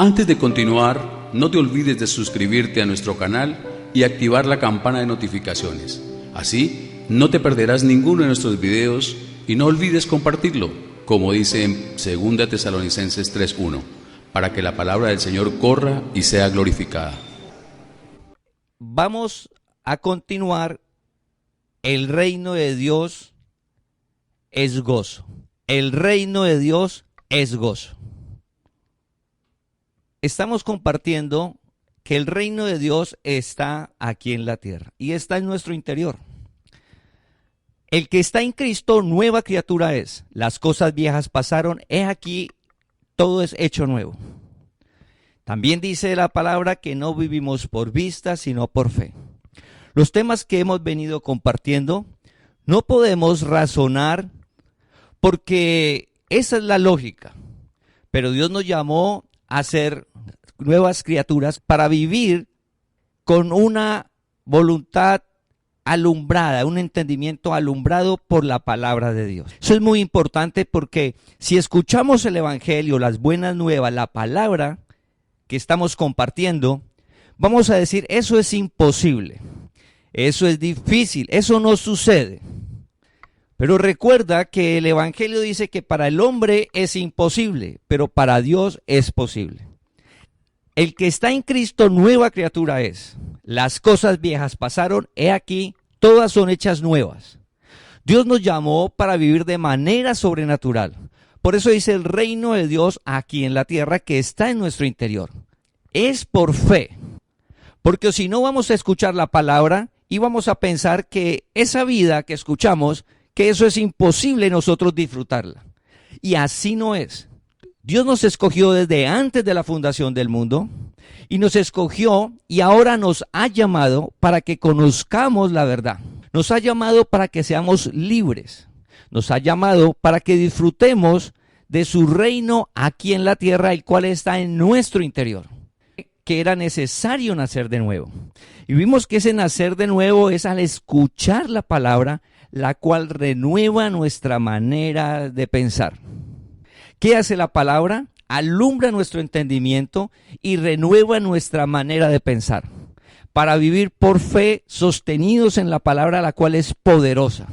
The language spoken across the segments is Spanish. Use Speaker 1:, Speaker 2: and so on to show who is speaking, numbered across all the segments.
Speaker 1: Antes de continuar, no te olvides de suscribirte a nuestro canal y activar la campana de notificaciones. Así, no te perderás ninguno de nuestros videos y no olvides compartirlo, como dice en 2 Tesalonicenses 3:1, para que la palabra del Señor corra y sea glorificada.
Speaker 2: Vamos a continuar. El reino de Dios es gozo. El reino de Dios es gozo. Estamos compartiendo que el reino de Dios está aquí en la tierra y está en nuestro interior. El que está en Cristo, nueva criatura es. Las cosas viejas pasaron, he aquí, todo es hecho nuevo. También dice la palabra que no vivimos por vista, sino por fe. Los temas que hemos venido compartiendo, no podemos razonar porque esa es la lógica. Pero Dios nos llamó a ser nuevas criaturas para vivir con una voluntad alumbrada, un entendimiento alumbrado por la palabra de Dios. Eso es muy importante porque si escuchamos el evangelio, las buenas nuevas, la palabra que estamos compartiendo, vamos a decir, eso es imposible, eso es difícil, eso no sucede. Pero recuerda que el evangelio dice que para el hombre es imposible, pero para Dios es posible. El que está en Cristo, nueva criatura es. Las cosas viejas pasaron, he aquí, todas son hechas nuevas. Dios nos llamó para vivir de manera sobrenatural. Por eso dice el reino de Dios aquí en la tierra que está en nuestro interior. Es por fe. Porque si no vamos a escuchar la palabra y vamos a pensar que esa vida que escuchamos, que eso es imposible nosotros disfrutarla. Y así no es. Dios nos escogió desde antes de la fundación del mundo y nos escogió y ahora nos ha llamado para que conozcamos la verdad. Nos ha llamado para que seamos libres. Nos ha llamado para que disfrutemos de su reino aquí en la tierra, el cual está en nuestro interior. Que era necesario nacer de nuevo. Y vimos que ese nacer de nuevo es al escuchar la palabra, la cual renueva nuestra manera de pensar. ¿Qué hace la palabra? Alumbra nuestro entendimiento y renueva nuestra manera de pensar para vivir por fe sostenidos en la palabra, la cual es poderosa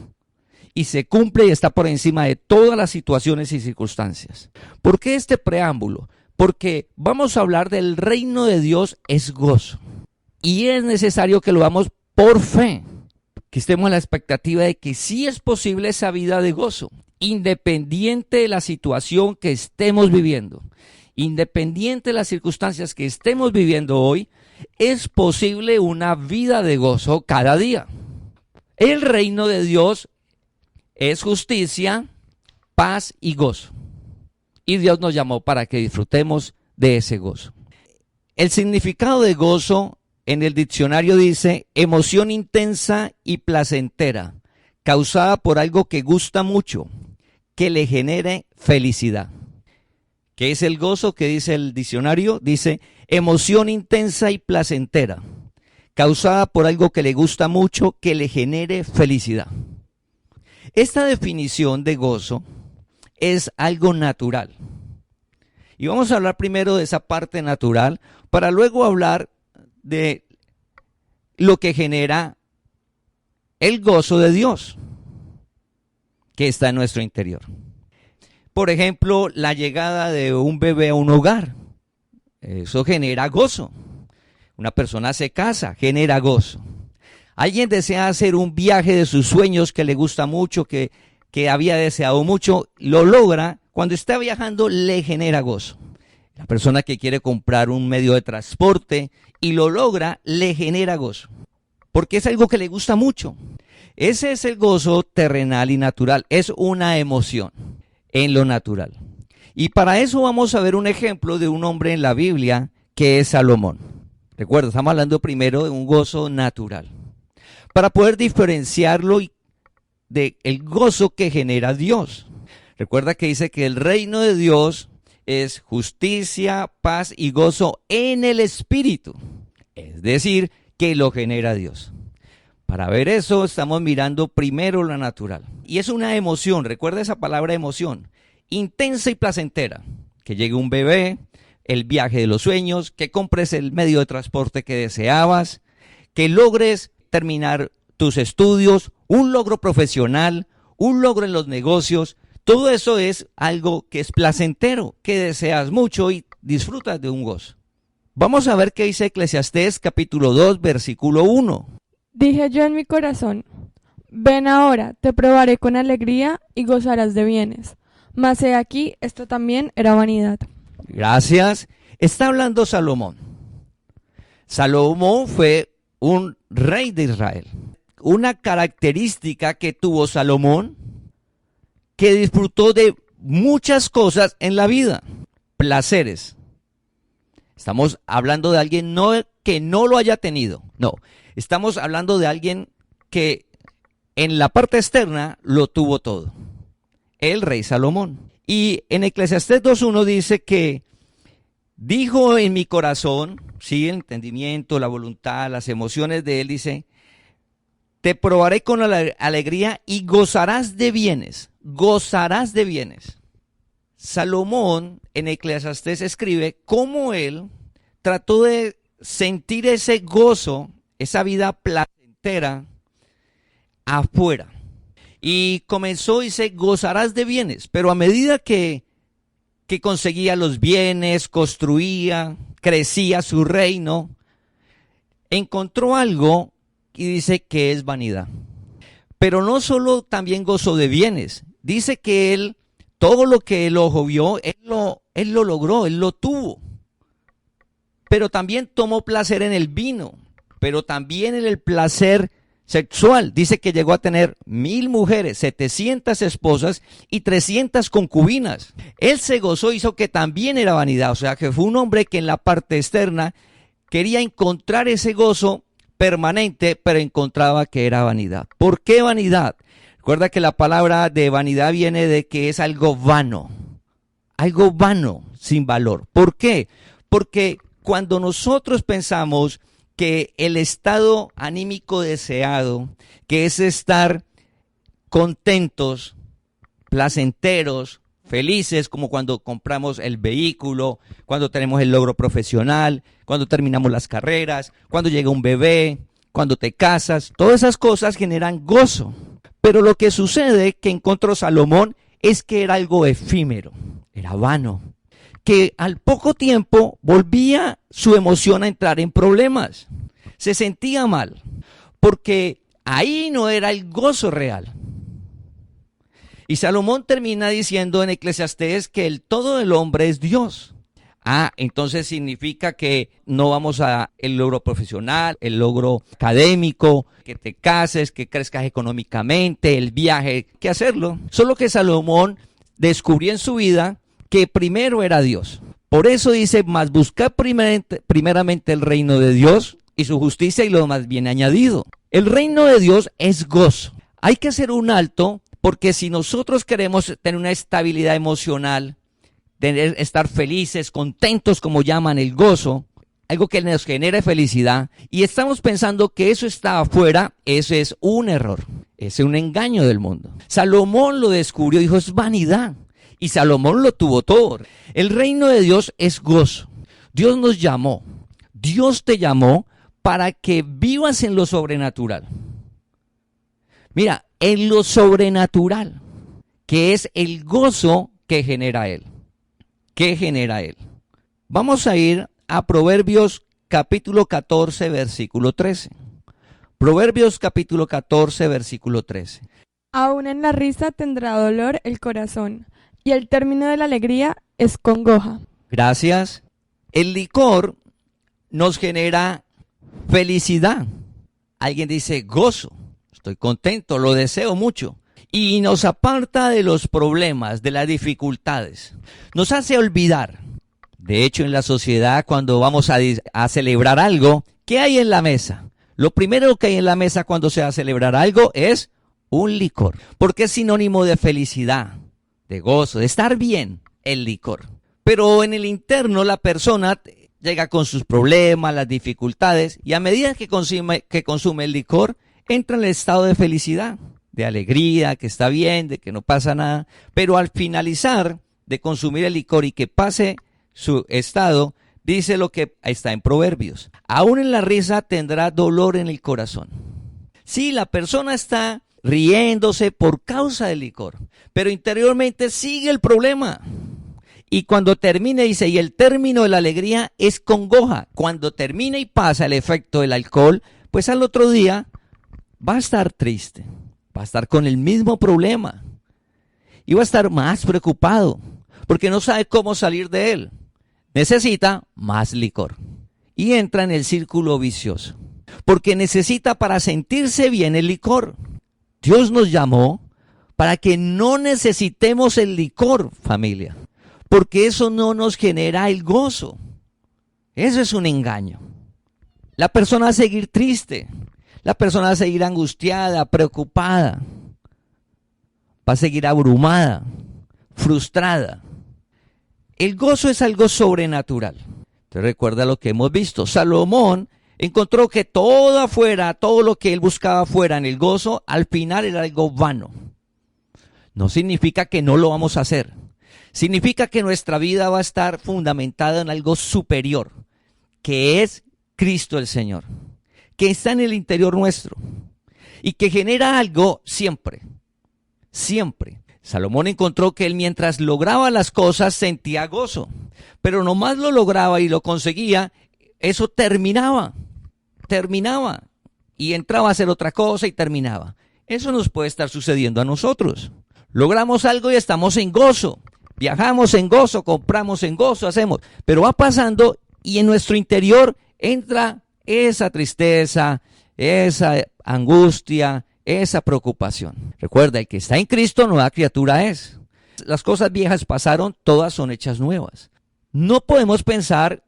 Speaker 2: y se cumple y está por encima de todas las situaciones y circunstancias. ¿Por qué este preámbulo? Porque vamos a hablar del reino de Dios es gozo y es necesario que lo hagamos por fe, que estemos en la expectativa de que sí es posible esa vida de gozo. Independiente de la situación que estemos viviendo, independiente de las circunstancias que estemos viviendo hoy, es posible una vida de gozo cada día. El reino de Dios es justicia, paz y gozo. Y Dios nos llamó para que disfrutemos de ese gozo. El significado de gozo en el diccionario dice emoción intensa y placentera, causada por algo que gusta mucho, que le genere felicidad. ¿Qué es el gozo? ¿Qué dice el diccionario? Dice emoción intensa y placentera, causada por algo que le gusta mucho, que le genere felicidad. Esta definición de gozo es algo natural. Y vamos a hablar primero de esa parte natural para luego hablar de lo que genera el gozo de Dios, que está en nuestro interior. Por ejemplo, la llegada de un bebé a un hogar, eso genera gozo. Una persona se casa, genera gozo. Alguien desea hacer un viaje de sus sueños que le gusta mucho, que había deseado mucho, lo logra. Cuando está viajando le genera gozo. La persona que quiere comprar un medio de transporte y lo logra, le genera gozo. Porque es algo que le gusta mucho. Ese es el gozo terrenal y natural, es una emoción en lo natural. Y para eso vamos a ver un ejemplo de un hombre en la Biblia que es Salomón. Recuerda, estamos hablando primero de un gozo natural. Para poder diferenciarlo del gozo que genera Dios. Recuerda que dice que el reino de Dios es justicia, paz y gozo en el Espíritu. Es decir, que lo genera Dios. Para ver eso estamos mirando primero lo natural. Y es una emoción, recuerda esa palabra emoción, intensa y placentera. Que llegue un bebé, el viaje de los sueños, que compres el medio de transporte que deseabas, que logres terminar tus estudios, un logro profesional, un logro en los negocios. Todo eso es algo que es placentero, que deseas mucho y disfrutas de un gozo. Vamos a ver qué dice Eclesiastés capítulo 2, versículo 1.
Speaker 3: Dije yo en mi corazón, ven ahora, te probaré con alegría y gozarás de bienes. Mas he aquí, esto también era vanidad.
Speaker 2: Gracias. Está hablando Salomón. Salomón fue un rey de Israel. Una característica que tuvo Salomón, que disfrutó de muchas cosas en la vida, placeres. Estamos hablando de alguien que no lo haya tenido, no. Estamos hablando de alguien que en la parte externa lo tuvo todo. El rey Salomón. Y en Eclesiastés 2.1 dice que dijo en mi corazón, sí, el entendimiento, la voluntad, las emociones de él, dice, te probaré con alegría y gozarás de bienes. Gozarás de bienes. Salomón en Eclesiastés escribe cómo él trató de sentir ese gozo, esa vida placentera afuera. Y comenzó y dice, gozarás de bienes. Pero a medida que conseguía los bienes, construía, crecía su reino, encontró algo y dice que es vanidad. Pero no solo también gozó de bienes. Dice que él, todo lo que el ojo vio, él lo logró, él lo tuvo. Pero también tomó placer en el vino, pero también en el placer sexual. Dice que llegó a tener 1000 mujeres, 700 esposas y 300 concubinas. Él se gozó, hizo que también era vanidad. O sea, que fue un hombre que en la parte externa quería encontrar ese gozo permanente, pero encontraba que era vanidad. ¿Por qué vanidad? Recuerda que la palabra de vanidad viene de que es algo vano, sin valor. ¿Por qué? Porque cuando nosotros pensamos que el estado anímico deseado, que es estar contentos, placenteros, felices, como cuando compramos el vehículo, cuando tenemos el logro profesional, cuando terminamos las carreras, cuando llega un bebé, cuando te casas, todas esas cosas generan gozo. Pero lo que sucede que encontró Salomón es que era algo efímero, era vano, que al poco tiempo volvía su emoción a entrar en problemas. Se sentía mal, porque ahí no era el gozo real. Y Salomón termina diciendo en Eclesiastés que el todo del hombre es Dios. Entonces significa que no vamos a el logro profesional, el logro académico, que te cases, que crezcas económicamente, el viaje, que hacerlo. Solo que Salomón descubrió en su vida que primero era Dios. Por eso dice, mas buscad primeramente el reino de Dios y su justicia y lo demás viene añadido. El reino de Dios es gozo. Hay que hacer un alto porque si nosotros queremos tener una estabilidad emocional, estar felices, contentos como llaman el gozo, algo que nos genere felicidad, y estamos pensando que eso está afuera, eso es un error, es un engaño del mundo. Salomón lo descubrió, dijo, es vanidad. Y Salomón lo tuvo todo. El reino de Dios es gozo. Dios nos llamó. Dios te llamó para que vivas en lo sobrenatural. Mira, en lo sobrenatural, que es el gozo que genera Él. ¿Qué genera Él? Vamos a ir a Proverbios capítulo 14, versículo 13. Proverbios capítulo 14, versículo 13.
Speaker 3: Aún en la risa tendrá dolor el corazón, y el término de la alegría es congoja.
Speaker 2: Gracias. El licor nos genera felicidad. Alguien dice gozo, estoy contento, lo deseo mucho. Y nos aparta de los problemas, de las dificultades. Nos hace olvidar. De hecho, en la sociedad, cuando vamos a celebrar algo, ¿qué hay en la mesa? Lo primero que hay en la mesa cuando se va a celebrar algo es un licor. Porque es sinónimo de felicidad, de gozo, de estar bien, el licor. Pero en el interno la persona llega con sus problemas, las dificultades, y a medida que consume el licor, entra en el estado de felicidad, de alegría, que está bien, de que no pasa nada. Pero al finalizar de consumir el licor y que pase su estado, dice lo que está en Proverbios. Aún en la risa tendrá dolor en el corazón. Sí, la persona está riéndose por causa del licor, pero interiormente sigue el problema. Y cuando termine, dice, y el término de la alegría es congoja. Cuando termine y pasa el efecto del alcohol, pues al otro día va a estar triste, va a estar con el mismo problema y va a estar más preocupado porque no sabe cómo salir de él. Necesita más licor y entra en el círculo vicioso porque necesita para sentirse bien el licor. Dios nos llamó para que no necesitemos el licor, familia, porque eso no nos genera el gozo. Eso es un engaño. La persona va a seguir triste, la persona va a seguir angustiada, preocupada, va a seguir abrumada, frustrada. El gozo es algo sobrenatural. Te recuerda lo que hemos visto. Salomón encontró que todo afuera, todo lo que él buscaba afuera en el gozo, al final era algo vano. No significa que no lo vamos a hacer. Significa que nuestra vida va a estar fundamentada en algo superior, que es Cristo el Señor, que está en el interior nuestro y que genera algo siempre, siempre. Salomón encontró que él mientras lograba las cosas sentía gozo, pero nomás lo lograba y lo conseguía, eso terminaba y entraba a hacer otra cosa y terminaba. Eso nos puede estar sucediendo a nosotros. Logramos algo y estamos en gozo. Viajamos en gozo, compramos en gozo, hacemos, pero va pasando y en nuestro interior entra esa tristeza, esa angustia, esa preocupación. Recuerda, el que está en Cristo, nueva criatura es. Las cosas viejas pasaron, todas son hechas nuevas. No podemos pensar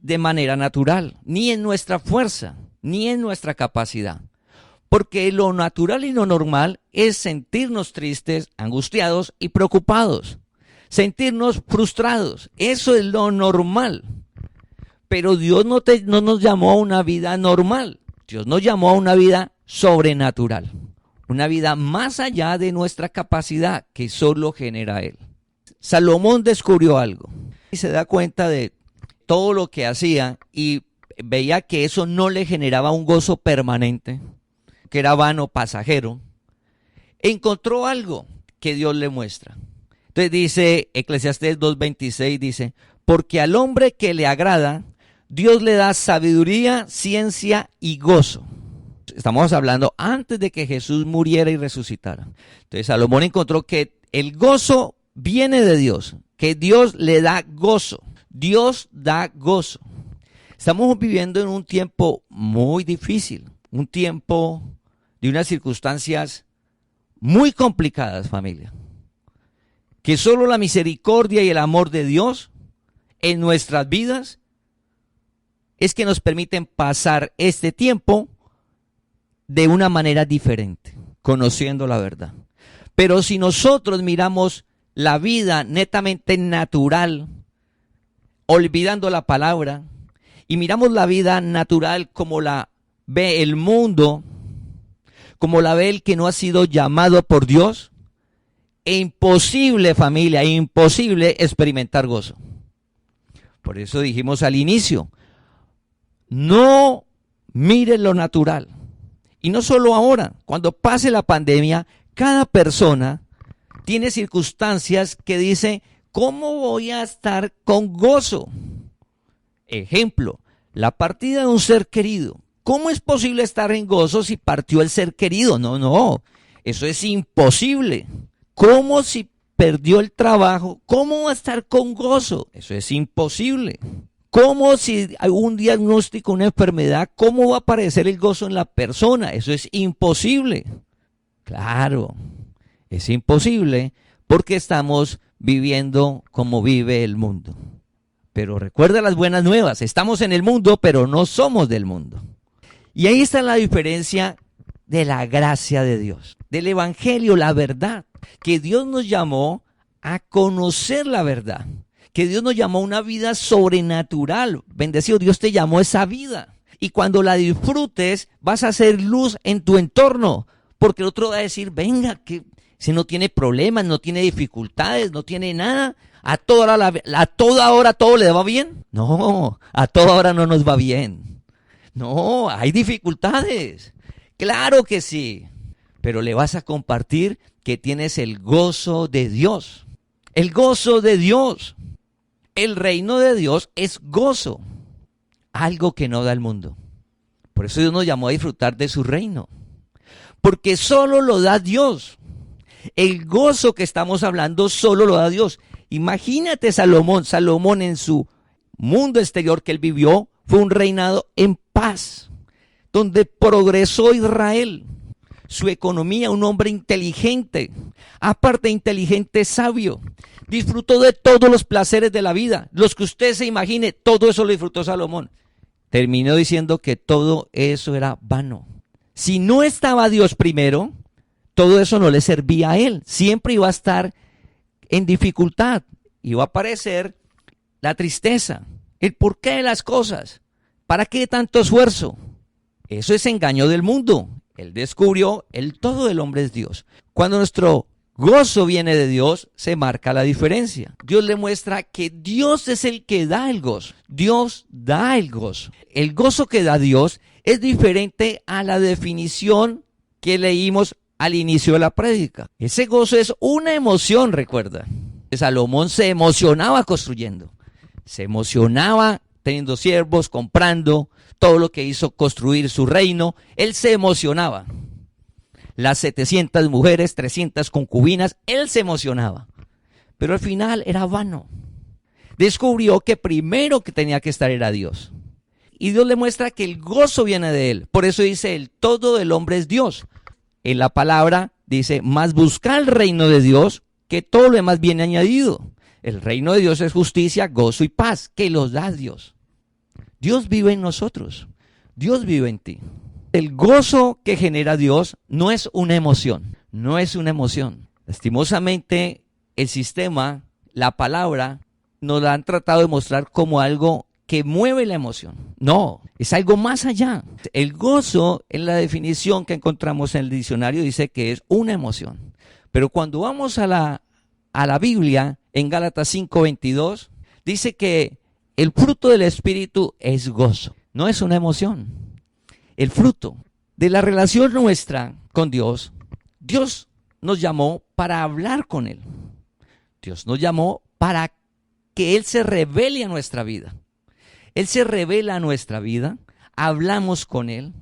Speaker 2: de manera natural, ni en nuestra fuerza, ni en nuestra capacidad. Porque lo natural y lo normal es sentirnos tristes, angustiados y preocupados. Sentirnos frustrados, eso es lo normal. Pero Dios no nos llamó a una vida normal. Dios nos llamó a una vida sobrenatural. Una vida más allá de nuestra capacidad que solo genera Él. Salomón descubrió algo y se da cuenta de todo lo que hacía y veía que eso no le generaba un gozo permanente, que era vano, pasajero. Encontró algo que Dios le muestra. Entonces dice Eclesiastés 2:26, dice, porque al hombre que le agrada, Dios le da sabiduría, ciencia y gozo. Estamos hablando antes de que Jesús muriera y resucitara. Entonces Salomón encontró que el gozo viene de Dios, que Dios le da gozo. Dios da gozo. Estamos viviendo en un tiempo muy difícil, un tiempo de unas circunstancias muy complicadas, familia. Que solo la misericordia y el amor de Dios en nuestras vidas es que nos permiten pasar este tiempo de una manera diferente, conociendo la verdad. Pero si nosotros miramos la vida netamente natural, olvidando la palabra, y miramos la vida natural como la ve el mundo, como la ve el que no ha sido llamado por Dios, imposible, familia, imposible experimentar gozo. Por eso dijimos al inicio, no mire lo natural. Y no solo ahora, cuando pase la pandemia, cada persona tiene circunstancias que dice, ¿cómo voy a estar con gozo? Ejemplo, la partida de un ser querido. ¿Cómo es posible estar en gozo si partió el ser querido? No, eso es imposible. ¿Cómo si perdió el trabajo? ¿Cómo va a estar con gozo? Eso es imposible. ¿Cómo si hay un diagnóstico, una enfermedad? ¿Cómo va a aparecer el gozo en la persona? Eso es imposible. Claro, es imposible porque estamos viviendo como vive el mundo. Pero recuerda las buenas nuevas, estamos en el mundo, pero no somos del mundo. Y ahí está la diferencia de la gracia de Dios, del evangelio, la verdad, que Dios nos llamó a conocer la verdad, que Dios nos llamó a una vida sobrenatural. Bendecido, Dios te llamó a esa vida. Y cuando la disfrutes, vas a hacer luz en tu entorno, porque el otro va a decir, venga, que si no tiene problemas, no tiene dificultades, no tiene nada, ¿A toda hora todo le va bien? No, a toda hora no nos va bien. No, hay dificultades. Claro que sí. Pero le vas a compartir que tienes el gozo de Dios. El gozo de Dios. El reino de Dios es gozo. Algo que no da el mundo. Por eso Dios nos llamó a disfrutar de su reino. Porque solo lo da Dios. El gozo que estamos hablando solo lo da Dios. Imagínate Salomón. Salomón en su mundo exterior que él vivió fue un reinado en paz. Donde progresó Israel. Su economía, un hombre inteligente. Aparte inteligente, sabio. Disfrutó de todos los placeres de la vida. Los que usted se imagine, todo eso lo disfrutó Salomón. Terminó diciendo que todo eso era vano. Si no estaba Dios primero, todo eso no le servía a él. Siempre iba a estar en dificultad. Iba a aparecer la tristeza, el porqué de las cosas. ¿Para qué tanto esfuerzo? Eso es engaño del mundo. Él descubrió el todo del hombre es Dios. Cuando nuestro gozo viene de Dios, se marca la diferencia. Dios le muestra que Dios es el que da el gozo. Dios da el gozo. El gozo que da Dios es diferente a la definición que leímos al inicio de la prédica. Ese gozo es una emoción, recuerda. Salomón se emocionaba construyendo. Se emocionaba teniendo siervos, comprando, todo lo que hizo construir su reino. Él se emocionaba. Las 700 mujeres, 300 concubinas, él se emocionaba. Pero al final era vano. Descubrió que primero que tenía que estar era Dios. Y Dios le muestra que el gozo viene de él. Por eso dice, el todo del hombre es Dios. En la palabra dice, más buscar el reino de Dios, que todo lo demás viene añadido. El reino de Dios es justicia, gozo y paz, que los da Dios. Dios vive en nosotros. Dios vive en ti. El gozo que genera Dios no es una emoción, no es una emoción. Lastimosamente, el sistema, la palabra, nos la han tratado de mostrar como algo que mueve la emoción. No, es algo más allá. El gozo, en la definición que encontramos en el diccionario, dice que es una emoción. Pero cuando vamos a la Biblia, en Gálatas 5:22, dice que el fruto del Espíritu es gozo, no es una emoción. El fruto de la relación nuestra con Dios, Dios nos llamó para hablar con Él. Dios nos llamó para que Él se revele a nuestra vida. Él se revela a nuestra vida, hablamos con Él,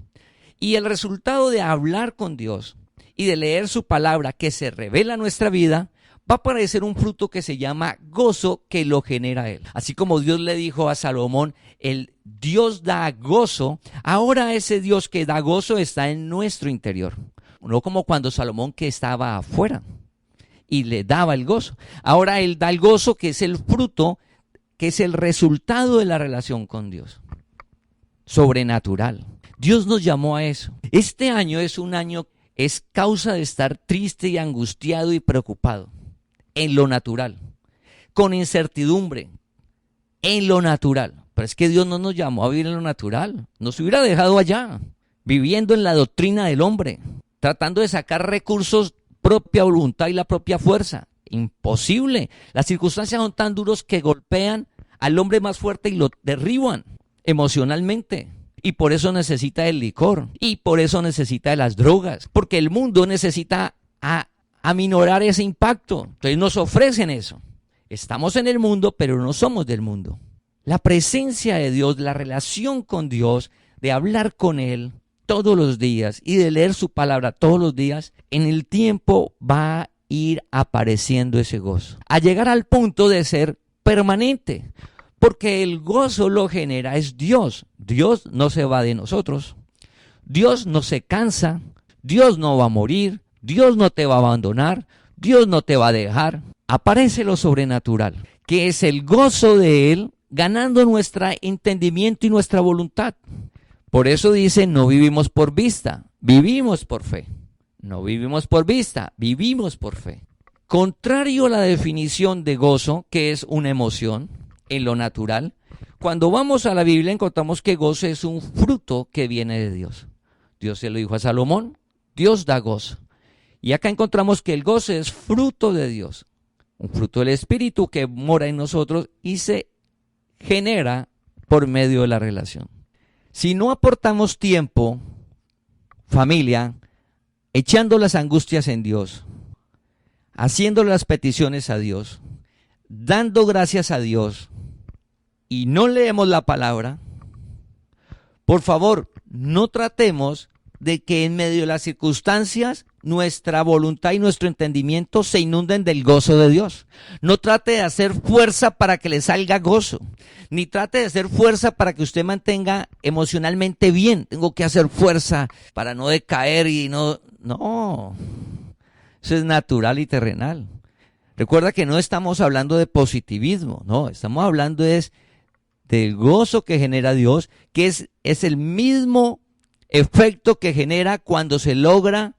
Speaker 2: y el resultado de hablar con Dios y de leer su palabra que se revela a nuestra vida, va a aparecer un fruto que se llama gozo, que lo genera Él. Así como Dios le dijo a Salomón, el Dios da gozo, ahora ese Dios que da gozo está en nuestro interior. No como cuando Salomón que estaba afuera y le daba el gozo. Ahora Él da el gozo, que es el fruto, que es el resultado de la relación con Dios. Sobrenatural. Dios nos llamó a eso. Este año es un año, es causa de estar triste y angustiado y preocupado. En lo natural, con incertidumbre, en lo natural. Pero es que Dios no nos llamó a vivir en lo natural. Nos hubiera dejado allá, viviendo en la doctrina del hombre, tratando de sacar recursos, propia voluntad y la propia fuerza. Imposible. Las circunstancias son tan duras que golpean al hombre más fuerte y lo derriban emocionalmente. Y por eso necesita el licor. Y por eso necesita de las drogas. Porque el mundo necesita aminorar ese impacto. Entonces nos ofrecen eso. Estamos en el mundo, pero no somos del mundo. La presencia de Dios, la relación con Dios, de hablar con Él todos los días y de leer su palabra todos los días, en el tiempo va a ir apareciendo ese gozo. A llegar al punto de ser permanente. Porque el gozo lo genera es Dios. Dios no se va de nosotros. Dios no se cansa. Dios no va a morir. Dios no te va a abandonar, Dios no te va a dejar. Aparece lo sobrenatural, que es el gozo de Él, ganando nuestro entendimiento y nuestra voluntad. Por eso dice, no vivimos por vista, vivimos por fe. No vivimos por vista, vivimos por fe. Contrario a la definición de gozo, que es una emoción en lo natural, cuando vamos a la Biblia encontramos que gozo es un fruto que viene de Dios. Dios se lo dijo a Salomón, Dios da gozo. Y acá encontramos que el gozo es fruto de Dios. un fruto del Espíritu que mora en nosotros y se genera por medio de la relación. Si no aportamos tiempo, familia, echando las angustias en Dios, haciendo las peticiones a Dios, dando gracias a Dios y no leemos la palabra, por favor, no tratemos de que en medio de las circunstancias nuestra voluntad y nuestro entendimiento se inunden del gozo de Dios. No trate de hacer fuerza para que le salga gozo, ni trate de hacer fuerza para que usted mantenga emocionalmente bien. Tengo que hacer fuerza para no decaer y no, eso es natural y terrenal. Recuerda que no estamos hablando de positivismo, no, estamos hablando del gozo que genera Dios, que es el mismo efecto que genera cuando se logra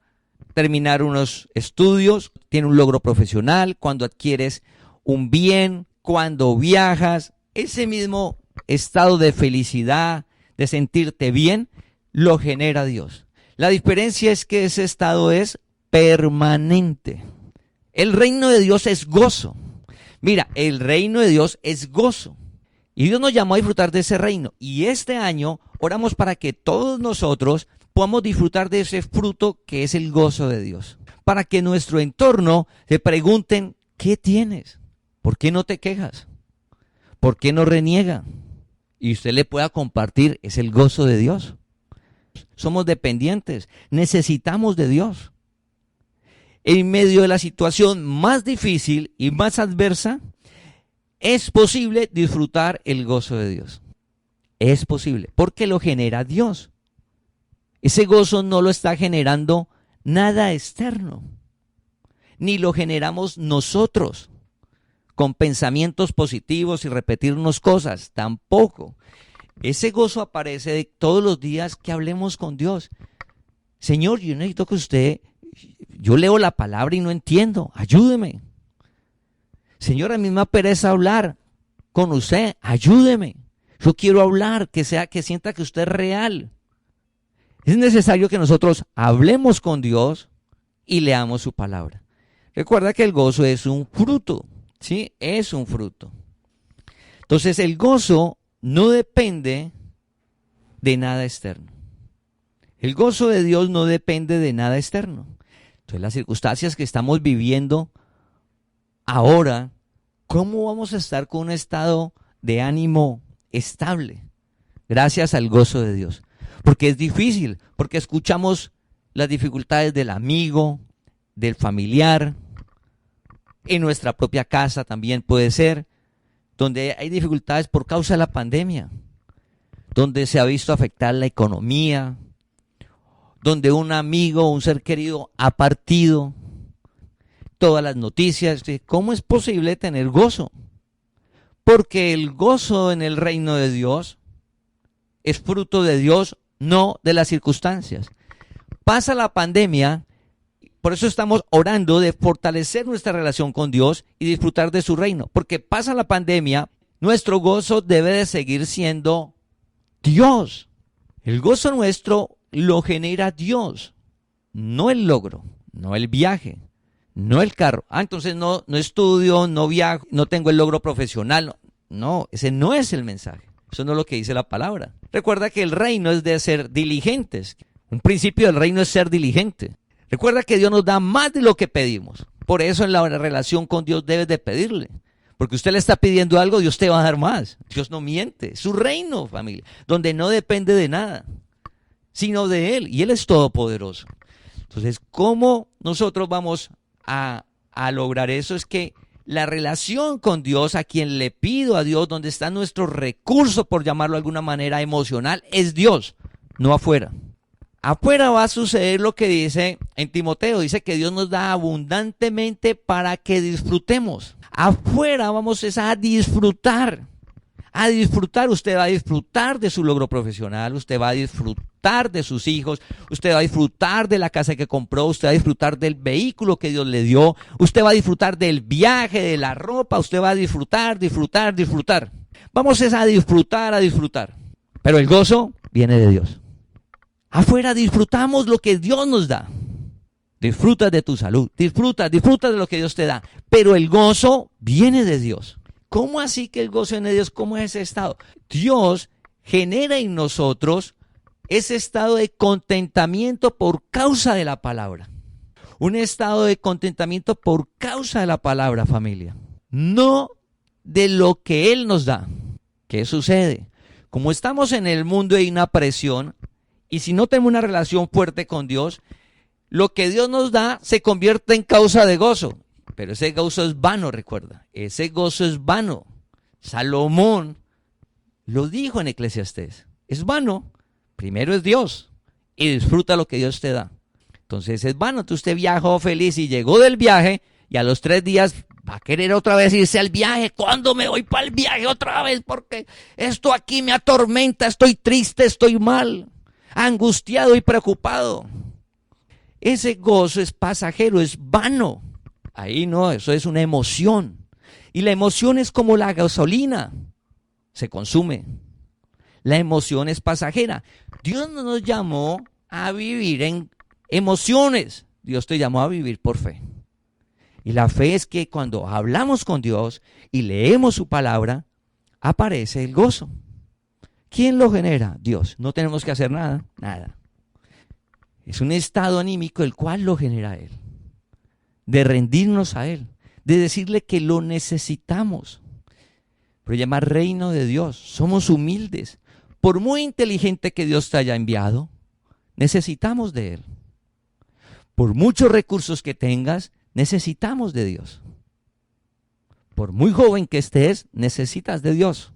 Speaker 2: terminar unos estudios, tiene un logro profesional, cuando adquieres un bien, cuando viajas, ese mismo estado de felicidad, de sentirte bien, lo genera Dios. La diferencia es que ese estado es permanente. El reino de Dios es gozo. Mira, el reino de Dios es gozo. Y Dios nos llamó a disfrutar de ese reino. Y este año oramos para que todos nosotros podamos disfrutar de ese fruto que es el gozo de Dios. Para que nuestro entorno te pregunten, ¿qué tienes? ¿Por qué no te quejas? ¿Por qué no reniega? Y usted le pueda compartir, es el gozo de Dios. Somos dependientes, necesitamos de Dios. En medio de la situación más difícil y más adversa, es posible disfrutar el gozo de Dios. Es posible, porque lo genera Dios. Ese gozo no lo está generando nada externo, ni lo generamos nosotros con pensamientos positivos y repetirnos cosas, tampoco. Ese gozo aparece de todos los días que hablemos con Dios. Señor, yo necesito que yo leo la palabra y no entiendo, ayúdeme. Señor, a mí me da pereza hablar con usted, ayúdeme. Yo quiero hablar, que sienta que usted es real. Es necesario que nosotros hablemos con Dios y leamos su palabra. Recuerda que el gozo es un fruto, ¿sí? Es un fruto. Entonces el gozo no depende de nada externo. El gozo de Dios no depende de nada externo. Entonces las circunstancias que estamos viviendo ahora, ¿cómo vamos a estar con un estado de ánimo estable? Gracias al gozo de Dios. Porque es difícil, porque escuchamos las dificultades del amigo, del familiar, en nuestra propia casa también puede ser, donde hay dificultades por causa de la pandemia, donde se ha visto afectar la economía, donde un amigo, un ser querido ha partido, todas las noticias. ¿Cómo es posible tener gozo? Porque el gozo en el reino de Dios es fruto de Dios, no de las circunstancias. Pasa la pandemia, por eso estamos orando de fortalecer nuestra relación con Dios y disfrutar de su reino. Porque pasa la pandemia, nuestro gozo debe de seguir siendo Dios. El gozo nuestro lo genera Dios, no el logro, no el viaje, no el carro. Entonces no estudio, no viajo, no tengo el logro profesional. No, ese no es el mensaje. Eso no es lo que dice la palabra. Recuerda que el reino es de ser diligentes. Un principio del reino es ser diligente. Recuerda que Dios nos da más de lo que pedimos. Por eso en la relación con Dios debes de pedirle. Porque usted le está pidiendo algo, Dios te va a dar más. Dios no miente. Es su reino, familia, donde no depende de nada, sino de Él. Y Él es todopoderoso. Entonces, ¿cómo nosotros vamos a lograr eso? Es que la relación con Dios, a quien le pido a Dios, donde está nuestro recurso, por llamarlo de alguna manera emocional, es Dios, no afuera. Afuera va a suceder lo que dice en Timoteo, dice que Dios nos da abundantemente para que disfrutemos. Afuera vamos a disfrutar. Usted va a disfrutar de su logro profesional, usted va a disfrutar de sus hijos, usted va a disfrutar de la casa que compró, usted va a disfrutar del vehículo que Dios le dio, usted va a disfrutar del viaje, de la ropa, usted va a disfrutar. Vamos a disfrutar, pero el gozo viene de Dios. Afuera disfrutamos lo que Dios nos da. disfrutas de tu salud, disfrutas de lo que Dios te da, pero el gozo viene de Dios. ¿Cómo así que el gozo viene de Dios? ¿Cómo es ese estado? Dios genera en nosotros ese estado de contentamiento por causa de la palabra. Un estado de contentamiento por causa de la palabra, familia. No de lo que Él nos da. ¿Qué sucede? Como estamos en el mundo hay una presión, y si no tenemos una relación fuerte con Dios, lo que Dios nos da se convierte en causa de gozo. Pero ese gozo es vano, recuerda. Ese gozo es vano. Salomón lo dijo en Eclesiastés. Es vano. Primero es Dios y disfruta lo que Dios te da. Entonces es vano. Entonces usted viajó feliz y llegó del viaje y a los 3 días va a querer otra vez irse al viaje. ¿Cuándo me voy para el viaje otra vez? Porque esto aquí me atormenta. Estoy triste, estoy mal, angustiado y preocupado. Ese gozo es pasajero, es vano. Ahí no, eso es una emoción. Y la emoción es como la gasolina. Se consume. La emoción es pasajera. Dios no nos llamó a vivir en emociones. Dios te llamó a vivir por fe. Y la fe es que cuando hablamos con Dios y leemos su palabra, aparece el gozo. ¿Quién lo genera? Dios. No tenemos que hacer nada, nada. Es un estado anímico el cual lo genera Él. De rendirnos a Él, de decirle que lo necesitamos. Pero llama reino de Dios. Somos humildes. Por muy inteligente que Dios te haya enviado, necesitamos de Él. Por muchos recursos que tengas, necesitamos de Dios. Por muy joven que estés, necesitas de Dios.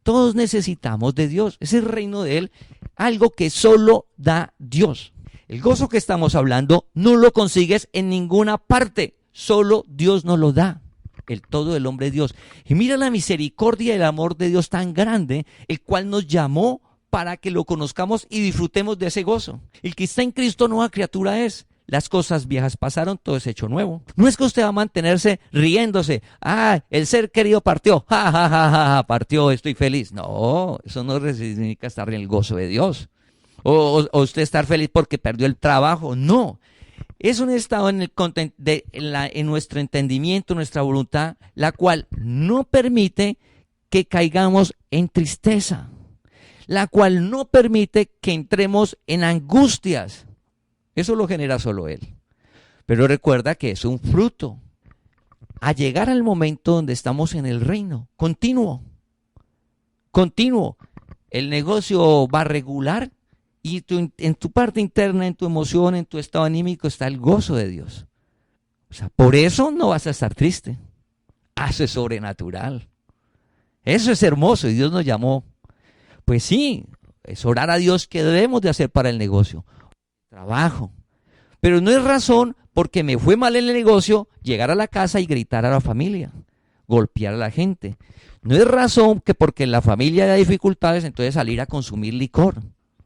Speaker 2: Todos necesitamos de Dios. Es el reino de Él, algo que solo da Dios. El gozo que estamos hablando no lo consigues en ninguna parte, solo Dios nos lo da. El todo del hombre es Dios. Y mira la misericordia y el amor de Dios tan grande, el cual nos llamó para que lo conozcamos y disfrutemos de ese gozo. El que está en Cristo nueva criatura es. Las cosas viejas pasaron, todo es hecho nuevo. No es que usted va a mantenerse riéndose. El ser querido partió. Ja, ja, ja, ja, partió, estoy feliz. No, eso no significa estar en el gozo de Dios. O usted estar feliz porque perdió el trabajo. No. Es un estado en nuestro entendimiento, nuestra voluntad, la cual no permite que caigamos en tristeza, la cual no permite que entremos en angustias. Eso lo genera solo Él. Pero recuerda que es un fruto. A llegar al momento donde estamos en el reino, continuo. El negocio va regular. Y en tu parte interna, en tu emoción, en tu estado anímico está el gozo de Dios. O sea, por eso no vas a estar triste. Eso es sobrenatural. Eso es hermoso y Dios nos llamó. Pues sí, es orar a Dios que debemos de hacer para el negocio. Trabajo. Pero no es razón porque me fue mal en el negocio llegar a la casa y gritar a la familia, golpear a la gente. No es razón que porque en la familia hay dificultades entonces salir a consumir licor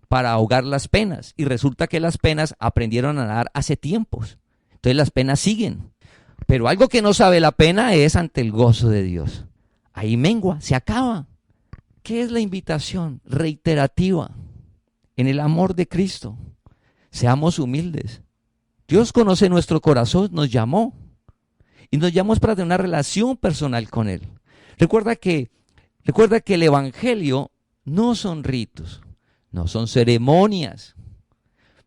Speaker 2: para ahogar las penas. Y resulta que las penas aprendieron a nadar hace tiempos. Entonces las penas siguen. Pero algo que no sabe la pena es ante el gozo de Dios. Ahí mengua, se acaba. ¿Qué es la invitación reiterativa? En el amor de Cristo. Seamos humildes. Dios conoce nuestro corazón, nos llamó. Y nos llamó para tener una relación personal con Él. Recuerda que el evangelio no son ritos. No son ceremonias,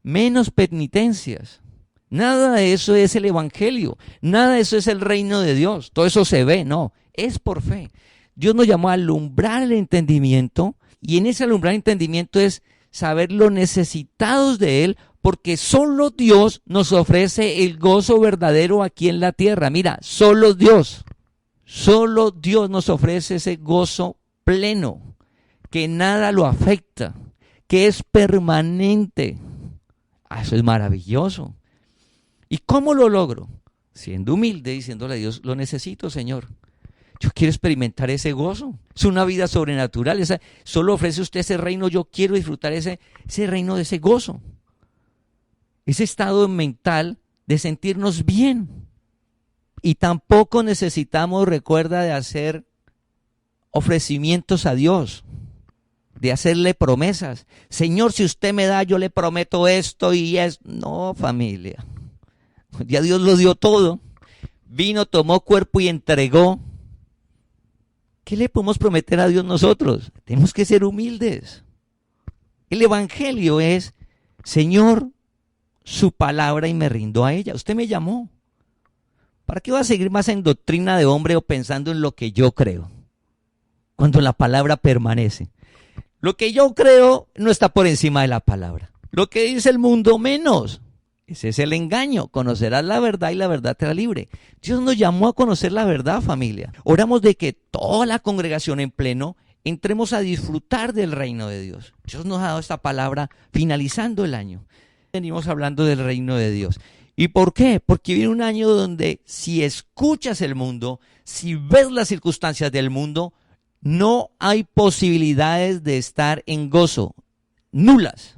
Speaker 2: menos penitencias. Nada de eso es el evangelio. Nada de eso es el reino de Dios. Todo eso se ve, no. Es por fe. Dios nos llamó a alumbrar el entendimiento y en ese alumbrar el entendimiento es saber lo necesitados de Él porque solo Dios nos ofrece el gozo verdadero aquí en la tierra. Mira, solo Dios nos ofrece ese gozo pleno que nada lo afecta, que es permanente. Eso es maravilloso. ¿Y cómo lo logro? Siendo humilde, diciéndole a Dios, lo necesito, Señor. Yo quiero experimentar ese gozo. Es una vida sobrenatural. Solo ofrece usted ese reino. Yo quiero disfrutar ese reino de ese gozo. Ese estado mental de sentirnos bien. Y tampoco necesitamos, recuerda, de hacer ofrecimientos a Dios. de hacerle promesas. Señor, si usted me da, yo le prometo esto y es. No, familia. Ya Dios lo dio todo. Vino, tomó cuerpo y entregó. ¿Qué le podemos prometer a Dios nosotros? Tenemos que ser humildes. El evangelio es, Señor, su palabra y me rindo a ella. Usted me llamó. ¿Para qué va a seguir más en doctrina de hombre o pensando en lo que yo creo? Cuando la palabra permanece. Lo que yo creo no está por encima de la palabra. Lo que dice el mundo menos. Ese es el engaño. Conocerás la verdad y la verdad te hará libre. Dios nos llamó a conocer la verdad, familia. Oramos de que toda la congregación en pleno entremos a disfrutar del reino de Dios. Dios nos ha dado esta palabra finalizando el año. Venimos hablando del reino de Dios. ¿Y por qué? Porque viene un año donde si escuchas el mundo, si ves las circunstancias del mundo, no hay posibilidades de estar en gozo. Nulas.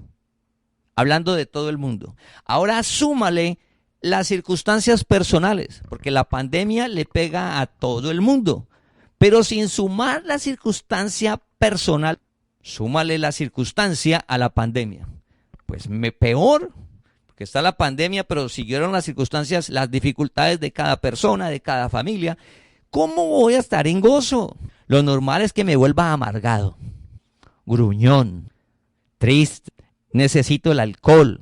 Speaker 2: Hablando de todo el mundo. Ahora súmale las circunstancias personales, porque la pandemia le pega a todo el mundo. Pero sin sumar la circunstancia personal, súmale la circunstancia a la pandemia. Pues peor, porque está la pandemia, pero siguieron las circunstancias, las dificultades de cada persona, de cada familia. ¿Cómo voy a estar en gozo? Lo normal es que me vuelva amargado, gruñón, triste. Necesito el alcohol,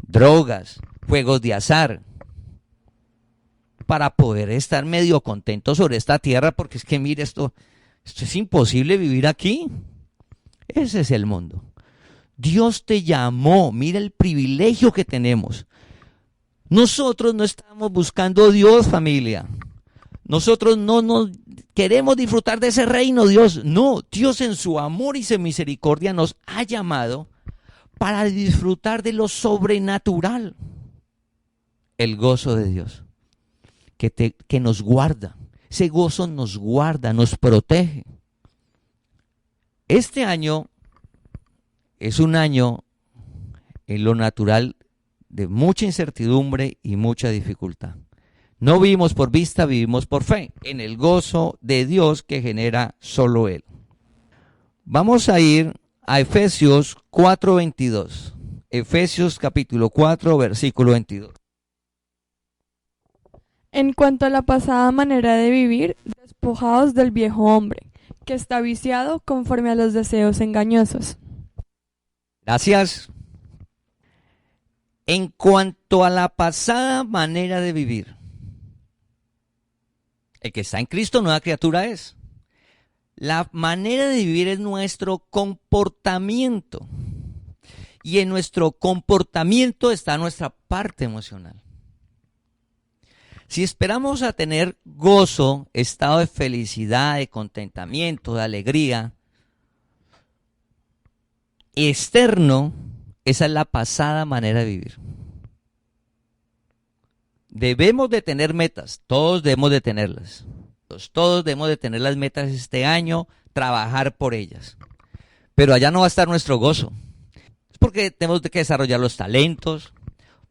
Speaker 2: drogas, juegos de azar, para poder estar medio contento sobre esta tierra, porque es que mire, esto es imposible vivir aquí. Ese es el mundo. Dios te llamó, mira el privilegio que tenemos. Nosotros no estamos buscando a Dios, familia. Nosotros no nos queremos disfrutar de ese reino, Dios. No, Dios en su amor y su misericordia nos ha llamado para disfrutar de lo sobrenatural, el gozo de Dios, que nos guarda. Ese gozo nos guarda, nos protege. Este año es un año en lo natural de mucha incertidumbre y mucha dificultad. No vivimos por vista, vivimos por fe, en el gozo de Dios que genera solo Él. Vamos a ir a Efesios 4:22. Efesios capítulo 4, versículo 22.
Speaker 3: En cuanto a la pasada manera de vivir, despojaos del viejo hombre, que está viciado conforme a los deseos engañosos.
Speaker 2: Gracias. En cuanto a la pasada manera de vivir, el que está en Cristo nueva criatura es. La manera de vivir es nuestro comportamiento. Y en nuestro comportamiento está nuestra parte emocional. Si esperamos a tener gozo, estado de felicidad, de contentamiento, de alegría externo, esa es la pasada manera de vivir. Debemos de tener metas, todos debemos de tenerlas. Todos debemos de tener las metas este año, trabajar por ellas. Pero allá no va a estar nuestro gozo. Es porque tenemos que desarrollar los talentos,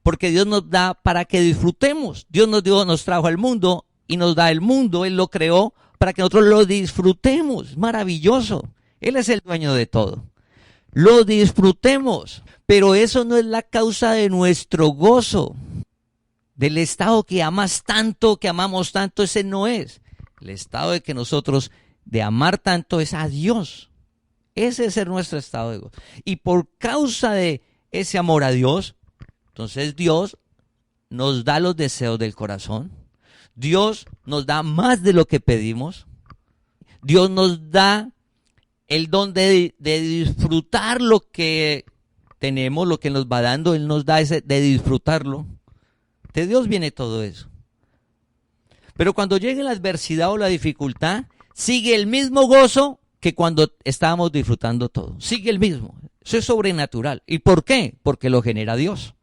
Speaker 2: porque Dios nos da para que disfrutemos. Dios nos trajo al mundo y nos da el mundo, Él lo creó para que nosotros lo disfrutemos. Maravilloso. Él es el dueño de todo. Lo disfrutemos, pero eso no es la causa de nuestro gozo. Del estado que amas tanto, que amamos tanto, ese no es. El estado de que nosotros, de amar tanto, es a Dios. Ese es nuestro estado de gozo. Y por causa de ese amor a Dios, entonces Dios nos da los deseos del corazón. Dios nos da más de lo que pedimos. Dios nos da el don de disfrutar lo que tenemos, lo que nos va dando. Él nos da ese de disfrutarlo. De Dios viene todo eso. Pero cuando llegue la adversidad o la dificultad, sigue el mismo gozo que cuando estábamos disfrutando todo. Sigue el mismo. Eso es sobrenatural. ¿Y por qué? Porque lo genera Dios.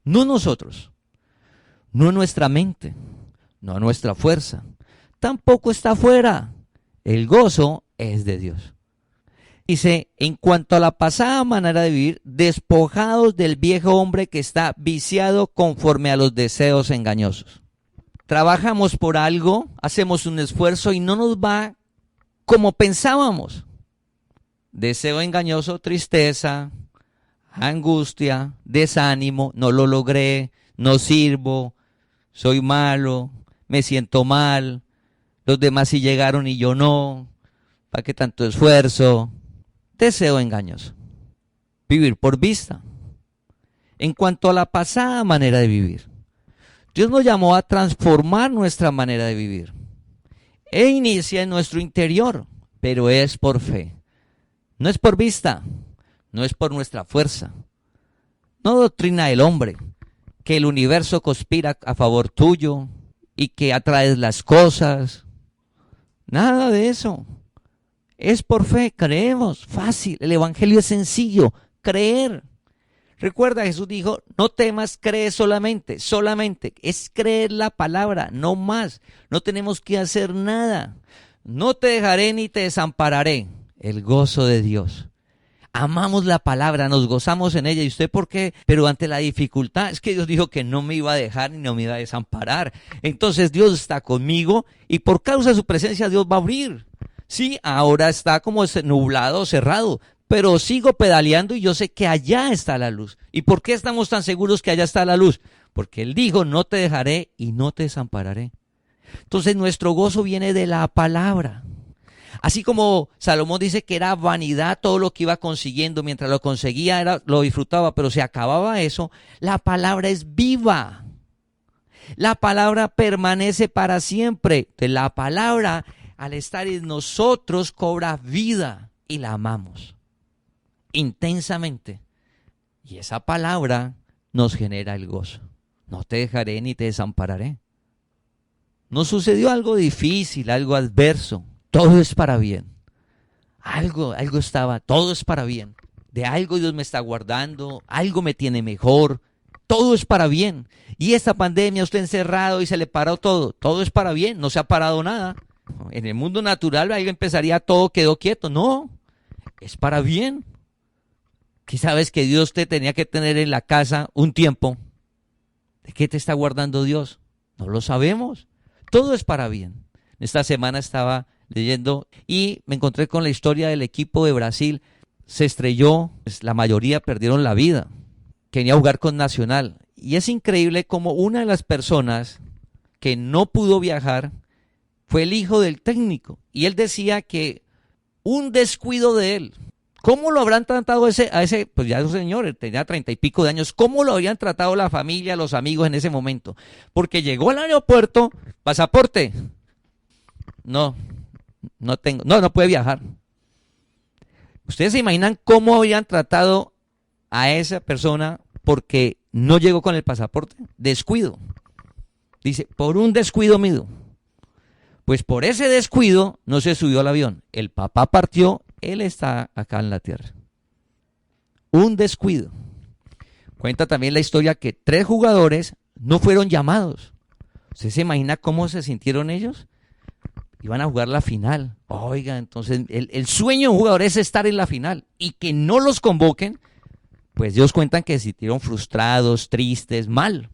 Speaker 2: No nosotros. No nuestra mente. No nuestra fuerza. Tampoco está afuera. El gozo es de Dios. Dice, en cuanto a la pasada manera de vivir, despojados del viejo hombre que está viciado conforme a los deseos engañosos. Trabajamos por algo, hacemos un esfuerzo y no nos va como pensábamos. Deseo engañoso, tristeza, angustia, desánimo, no lo logré, no sirvo, soy malo, me siento mal, los demás sí llegaron y yo no, ¿para qué tanto esfuerzo? Deseo engañoso. Vivir por vista. En cuanto a la pasada manera de vivir, Dios nos llamó a transformar nuestra manera de vivir. E inicia en nuestro interior, pero es por fe. No es por vista, no es por nuestra fuerza. No doctrina del hombre, que el universo conspira a favor tuyo y que atraes las cosas. Nada de eso. Es por fe, creemos, fácil. El evangelio es sencillo, creer. Recuerda, Jesús dijo, no temas, cree solamente. Solamente es creer la palabra, no más. No tenemos que hacer nada. No te dejaré ni te desampararé. El gozo de Dios. Amamos la palabra, nos gozamos en ella. ¿Y usted por qué? Pero ante la dificultad, es que Dios dijo que no me iba a dejar ni no me iba a desamparar. Entonces Dios está conmigo y por causa de su presencia Dios va a abrir. Sí, ahora está como nublado, cerrado, pero sigo pedaleando y yo sé que allá está la luz. ¿Y por qué estamos tan seguros que allá está la luz? Porque Él dijo, no te dejaré y no te desampararé. Entonces nuestro gozo viene de la palabra. Así como Salomón dice que era vanidad todo lo que iba consiguiendo, mientras lo conseguía lo disfrutaba, pero se acababa eso, la palabra es viva. La palabra permanece para siempre. La palabra, al estar en nosotros, cobra vida y la amamos intensamente. Y esa palabra nos genera el gozo. No te dejaré ni te desampararé. Nos sucedió algo difícil, algo adverso. Todo es para bien. Algo estaba, todo es para bien. De algo Dios me está guardando, algo me tiene mejor. Todo es para bien. Y esta pandemia, usted encerrado y se le paró todo. Todo es para bien, no se ha parado nada. En el mundo natural algo empezaría, todo quedó quieto. No, es para bien. ¿Qué sabes que Dios te tenía que tener en la casa un tiempo? ¿De qué te está guardando Dios? No lo sabemos. Todo es para bien. Esta semana estaba leyendo y me encontré con la historia del equipo de Brasil. Se estrelló, pues la mayoría perdieron la vida. Quería jugar con Nacional. Y es increíble como una de las personas que no pudo viajar fue el hijo del técnico. Y él decía que un descuido de él. ¿Cómo lo habrán tratado a ese, pues ya un señor, tenía 30 y pico de años, cómo lo habían tratado la familia, los amigos en ese momento? Porque llegó al aeropuerto, pasaporte. No tengo, no puede viajar. ¿Ustedes se imaginan cómo habían tratado a esa persona porque no llegó con el pasaporte? Descuido. Dice, por un descuido mío. Pues por ese descuido no se subió al avión. El papá partió, él está acá en la tierra. Un descuido. Cuenta también la historia que 3 jugadores no fueron llamados. ¿Usted se imagina cómo se sintieron ellos? Iban a jugar la final. Oiga, entonces el sueño de un jugador es estar en la final. Y que no los convoquen, pues Dios cuentan que se sintieron frustrados, tristes, mal.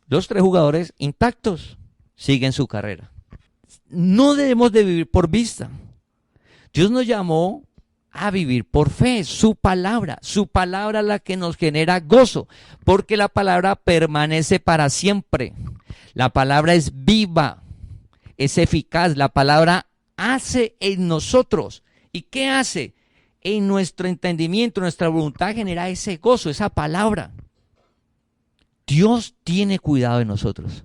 Speaker 2: Los 3 jugadores intactos siguen su carrera. No debemos de vivir por vista. Dios nos llamó a vivir por fe, su palabra la que nos genera gozo, porque la palabra permanece para siempre. La palabra es viva, es eficaz, la palabra hace en nosotros. ¿Y qué hace? En nuestro entendimiento, nuestra voluntad genera ese gozo, esa palabra. Dios tiene cuidado de nosotros.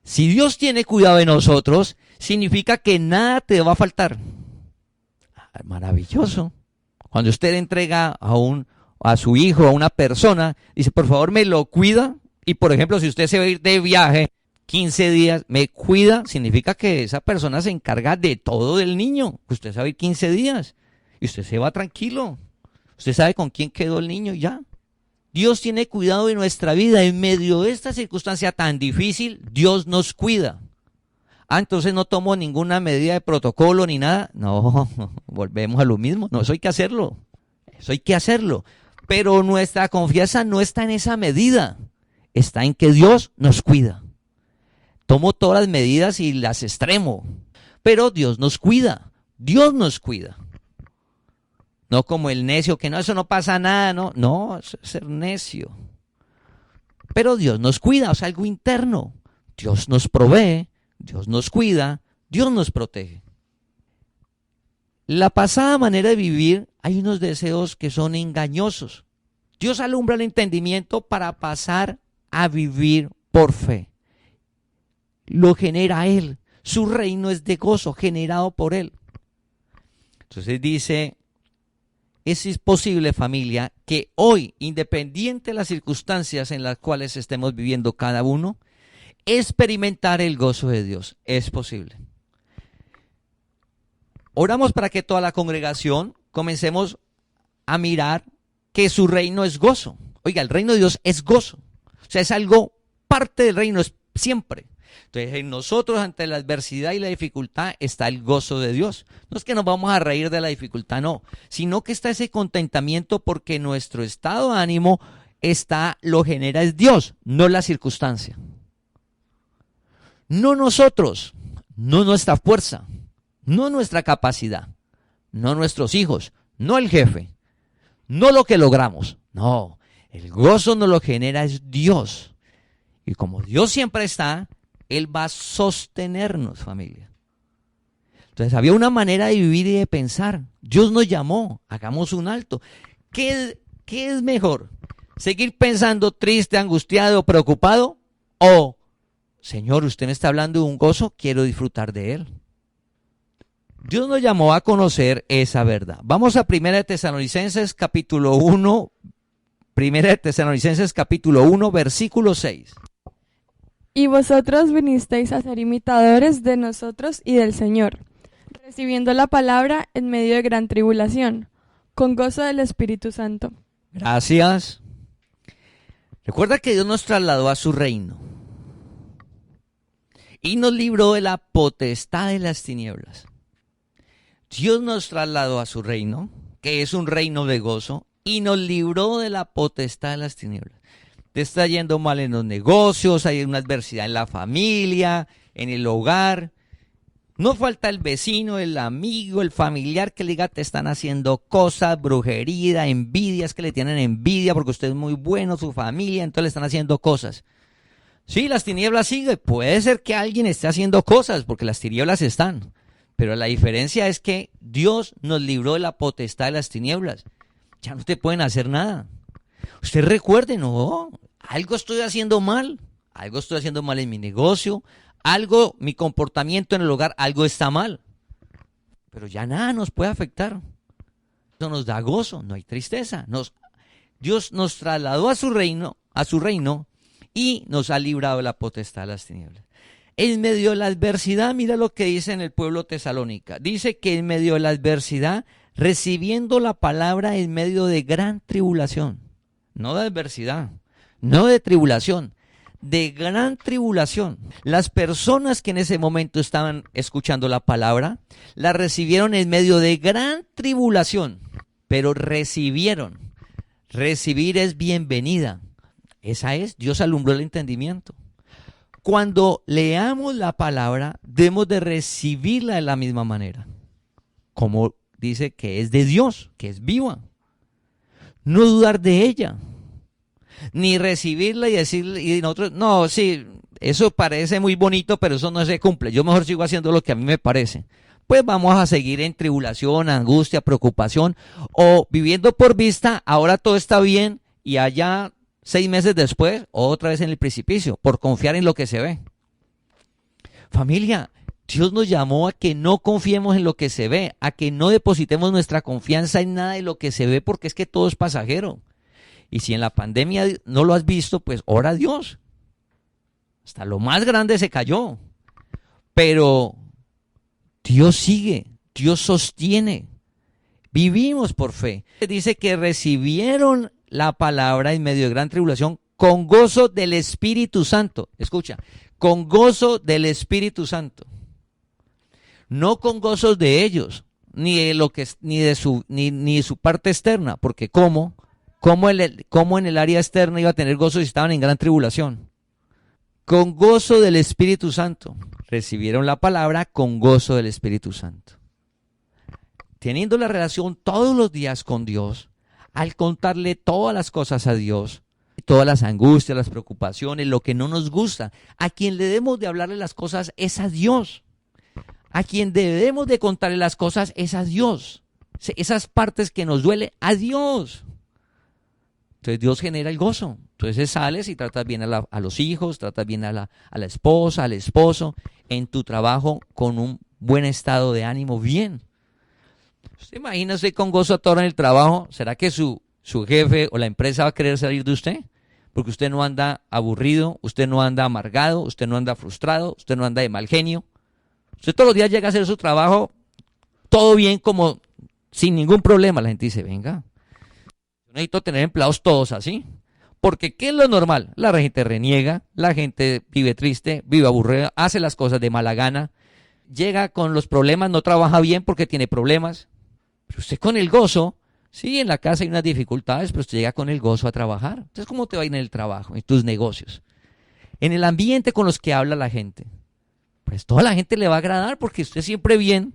Speaker 2: Si Dios tiene cuidado de nosotros, significa que nada te va a faltar. Maravilloso. Cuando usted entrega a su hijo, a una persona, dice, por favor, me lo cuida. Y por ejemplo, si usted se va a ir de viaje 15 días, me cuida, significa que esa persona se encarga de todo del niño. Usted se va a ir 15 días y usted se va tranquilo. Usted sabe con quién quedó el niño y ya. Dios tiene cuidado de nuestra vida. En medio de esta circunstancia tan difícil, Dios nos cuida. Entonces no tomo ninguna medida de protocolo ni nada. No, volvemos a lo mismo. No, eso hay que hacerlo. Pero nuestra confianza no está en esa medida. Está en que Dios nos cuida. Tomo todas las medidas y las extremo. Pero Dios nos cuida. Dios nos cuida. No como el necio que no, eso no pasa nada, no. No, eso es ser necio. Pero Dios nos cuida, o sea, algo interno. Dios nos provee, Dios nos cuida, Dios nos protege. La pasada manera de vivir, hay unos deseos que son engañosos. Dios alumbra el entendimiento para pasar a vivir por fe. Lo genera Él. Su reino es de gozo, generado por Él. Entonces dice, es posible, familia, que hoy, independiente de las circunstancias en las cuales estemos viviendo cada uno, experimentar el gozo de Dios. Es posible. Oramos para que toda la congregación comencemos a mirar que su reino es gozo. Oiga, el reino de Dios es gozo. O sea, es algo, parte del reino, es siempre. Entonces, en nosotros, ante la adversidad y la dificultad, está el gozo de Dios. No es que nos vamos a reír de la dificultad, no, sino que está ese contentamiento porque nuestro estado de ánimo lo genera es Dios, no la circunstancia. No nosotros, no nuestra fuerza, no nuestra capacidad, no nuestros hijos, no el jefe, no lo que logramos. No, el gozo nos lo genera es Dios. Y como Dios siempre está, Él va a sostenernos, familia. Entonces había una manera de vivir y de pensar. Dios nos llamó, hagamos un alto. ¿Qué es mejor? ¿Seguir pensando triste, angustiado, preocupado? ¿O, Señor, usted me está hablando de un gozo, quiero disfrutar de Él? Dios nos llamó a conocer esa verdad. Vamos a 1 Tesalonicenses capítulo 1, 1 Tesalonicenses capítulo 1, versículo 6.
Speaker 3: Y vosotros vinisteis a ser imitadores de nosotros y del Señor, recibiendo la palabra en medio de gran tribulación, con gozo del Espíritu Santo.
Speaker 2: Gracias. Recuerda que Dios nos trasladó a su reino y nos libró de la potestad de las tinieblas. Dios nos trasladó a su reino, que es un reino de gozo, y nos libró de la potestad de las tinieblas. Te está yendo mal en los negocios, hay una adversidad en la familia, en el hogar. No falta el vecino, el amigo, el familiar que le diga te están haciendo cosas, brujería, envidias, que le tienen envidia porque usted es muy bueno, su familia, entonces le están haciendo cosas. Sí, las tinieblas siguen. Puede ser que alguien esté haciendo cosas porque las tinieblas están. Pero la diferencia es que Dios nos libró de la potestad de las tinieblas. Ya no te pueden hacer nada. Usted recuerde, no, algo estoy haciendo mal en mi negocio, mi comportamiento en el hogar, algo está mal. Pero ya nada nos puede afectar. Eso nos da gozo, no hay tristeza. Dios nos trasladó a su reino y nos ha librado de la potestad de las tinieblas. En medio de la adversidad, mira lo que dice en el pueblo tesalónica. Dice que en medio de la adversidad, recibiendo la palabra en medio de gran tribulación. No de adversidad, no de tribulación, de gran tribulación. Las personas que en ese momento estaban escuchando la palabra, la recibieron en medio de gran tribulación, pero recibieron. Recibir es bienvenida. Esa es, Dios alumbró el entendimiento. Cuando leamos la palabra, debemos de recibirla de la misma manera. Como dice que es de Dios, que es viva. No dudar de ella. Ni recibirla y decirle, y nosotros, no, sí, eso parece muy bonito, pero eso no se cumple. Yo mejor sigo haciendo lo que a mí me parece. Pues vamos a seguir en tribulación, angustia, preocupación, o viviendo por vista, ahora todo está bien, y allá 6 meses después, otra vez en el precipicio, por confiar en lo que se ve. Familia, Dios nos llamó a que no confiemos en lo que se ve, a que no depositemos nuestra confianza en nada de lo que se ve, porque es que todo es pasajero. Y si en la pandemia no lo has visto, pues ora a Dios. Hasta lo más grande se cayó. Pero Dios sigue, Dios sostiene. Vivimos por fe. Dice que recibieron la palabra en medio de gran tribulación con gozo del Espíritu Santo. Escucha, con gozo del Espíritu Santo. No con gozos de ellos, ni de su parte externa, porque ¿cómo en el área externa iba a tener gozo si estaban en gran tribulación? Con gozo del Espíritu Santo. Recibieron la palabra con gozo del Espíritu Santo. teniendo la relación todos los días con Dios, al contarle todas las cosas a Dios, todas las angustias, las preocupaciones, lo que no nos gusta, a quien le debemos de hablarle las cosas es a Dios. A quien debemos de contarle las cosas es a Dios. Esas partes que nos duele, a Dios. Entonces Dios genera el gozo. Entonces sales y tratas bien a los hijos, tratas bien a la esposa, al esposo, en tu trabajo con un buen estado de ánimo, bien. ¿Usted imagina usted con gozo a todo en el trabajo? ¿Será que su jefe o la empresa va a querer salir de usted? Porque usted no anda aburrido, usted no anda amargado, usted no anda frustrado, usted no anda de mal genio. Usted todos los días llega a hacer su trabajo, todo bien, como sin ningún problema. La gente dice, venga, yo necesito tener empleados todos así. Porque ¿qué es lo normal? La gente reniega, la gente vive triste, vive aburrida, hace las cosas de mala gana, llega con los problemas, no trabaja bien porque tiene problemas. Pero usted con el gozo, sí, en la casa hay unas dificultades, pero usted llega con el gozo a trabajar. Entonces, ¿cómo te va a ir en el trabajo, en tus negocios? En el ambiente con los que habla la gente. Pues toda la gente le va a agradar porque usted siempre bien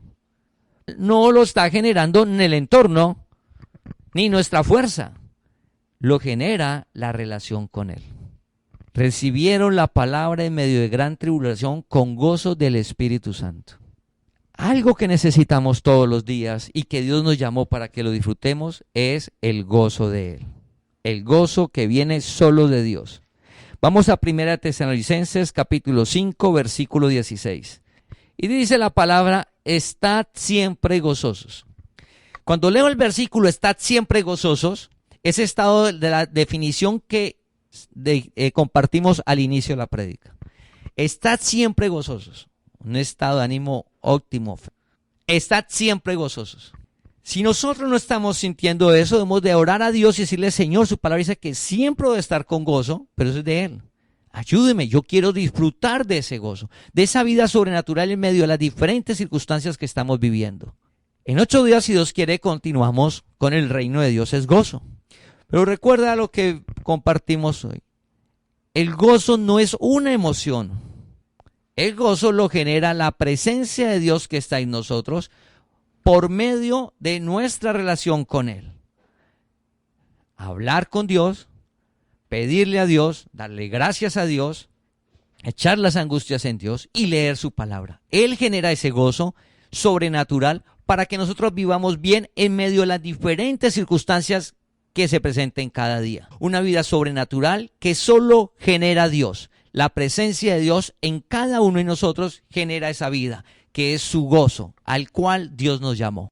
Speaker 2: no lo está generando en el entorno, ni nuestra fuerza. Lo genera la relación con Él. Recibieron la palabra en medio de gran tribulación con gozo del Espíritu Santo. Algo que necesitamos todos los días y que Dios nos llamó para que lo disfrutemos es el gozo de Él. El gozo que viene solo de Dios. Vamos a 1 Tesalonicenses capítulo 5 versículo 16. Y dice la palabra, estad siempre gozosos. Cuando leo el versículo, estad siempre gozosos, ese estado de la definición que compartimos al inicio de la prédica. Estad siempre gozosos. Un estado de ánimo óptimo. Estad siempre gozosos. Si nosotros no estamos sintiendo eso, debemos de orar a Dios y decirle, Señor, su palabra dice que siempre debe estar con gozo, pero eso es de Él. Ayúdeme, yo quiero disfrutar de ese gozo, de esa vida sobrenatural en medio de las diferentes circunstancias que estamos viviendo. En 8 días, si Dios quiere, continuamos con el reino de Dios es gozo. Pero recuerda lo que compartimos hoy. El gozo no es una emoción. El gozo lo genera la presencia de Dios que está en nosotros por medio de nuestra relación con Él. Hablar con Dios, pedirle a Dios, darle gracias a Dios, echar las angustias en Dios y leer su palabra. Él genera ese gozo sobrenatural para que nosotros vivamos bien en medio de las diferentes circunstancias que se presenten cada día. Una vida sobrenatural que solo genera Dios. La presencia de Dios en cada uno de nosotros genera esa vida, que es su gozo, al cual Dios nos llamó.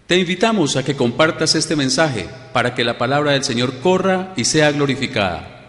Speaker 1: Te invitamos a que compartas este mensaje para que la palabra del Señor corra y sea glorificada.